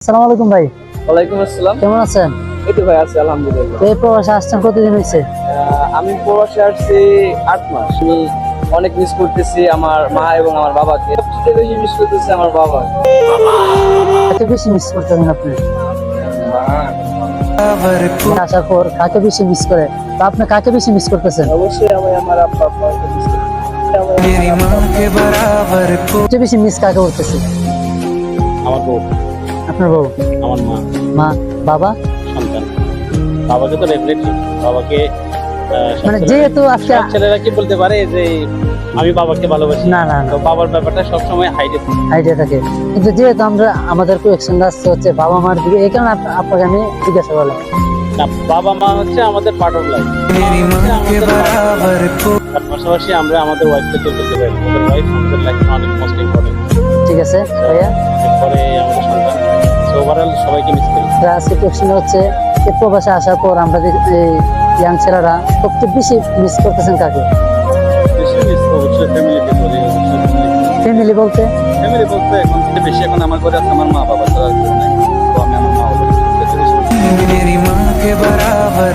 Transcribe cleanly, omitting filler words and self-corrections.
আসসালামু আলাইকুম ভাই। ওয়ালাইকুম আসসালাম। কেমন আছেন? এই তো ভাই আছি আলহামদুলিল্লাহ। এই প্রবাসে আসছেন কতদিন হয়েছে? আমি প্রবাসে আসছি 8 মাস। আমি অনেক মিস করতেছি আমার মা এবং আমার বাবাকে। সবচেয়ে বেশি মিস করতেছি আমার বাবাকে। কাকে বেশি মিস করতেছেন আপনি? আসার পর কাকে বেশি মিস করে বা আপনি কাকে বেশি মিস করতেছেন? অবশ্যই আমি আমার আব্বা আম্মাকে মিস করতেছি। সবচেয়ে বেশি মিস কাকে করতেছে? আমার বউ, আপনার বউ, আমার মা, মা, বাবা? সন্তান। বাবাকে তো ডেফিনেটলি বাবাকে সব মানে ছেলেরা- যেহেতু আজকে সব ছেলেরা কি বলতে পারে যে আমি বাবাকে ভালোবাসি? না না না তো বাবার ব্যাপারটা সবসময় হাইডে থাকে। আইডিয়া থাকে, কিন্তু যেহেতু আমাদের কোয়েকশন আসছে হচ্ছে বাবা মার দিকে, এই কারণে আপনাকে আমি জিজ্ঞাসা করলাম। না, বাবা মা হচ্ছে আমাদের পার্ট অফ লাইফ। তার পাশাপাশি আমরা আমাদের ওয়াইফকে তো বলতে পারি আমাদের ওয়াইফ আমাদের লাইফে অনেক মোস্ট ইম্পর্টেন্ট। ঠিক আছে ভাইয়া, এরপরে আমাদের সন্তান। সো ওভারঅল সবাইকে মিস করি। আজকে কোয়েকশন হচ্ছে যে প্রবাসে আসার পর আমরা যে ইয়াং ছেলেরা সবচেয়ে বেশি মিস করতেছেন কাকে? বেশি মিস অবশ্যই ফ্যামিলিকে করি, অবশ্যই ফ্যামিলি বলতে ফ্যামিলি বলতে এখন থেকে বেশি এখন আমার ঘরে আছে আমার মা বাবা ছাড়া আর কেউ নাই। তো আমি আমার মা বাবার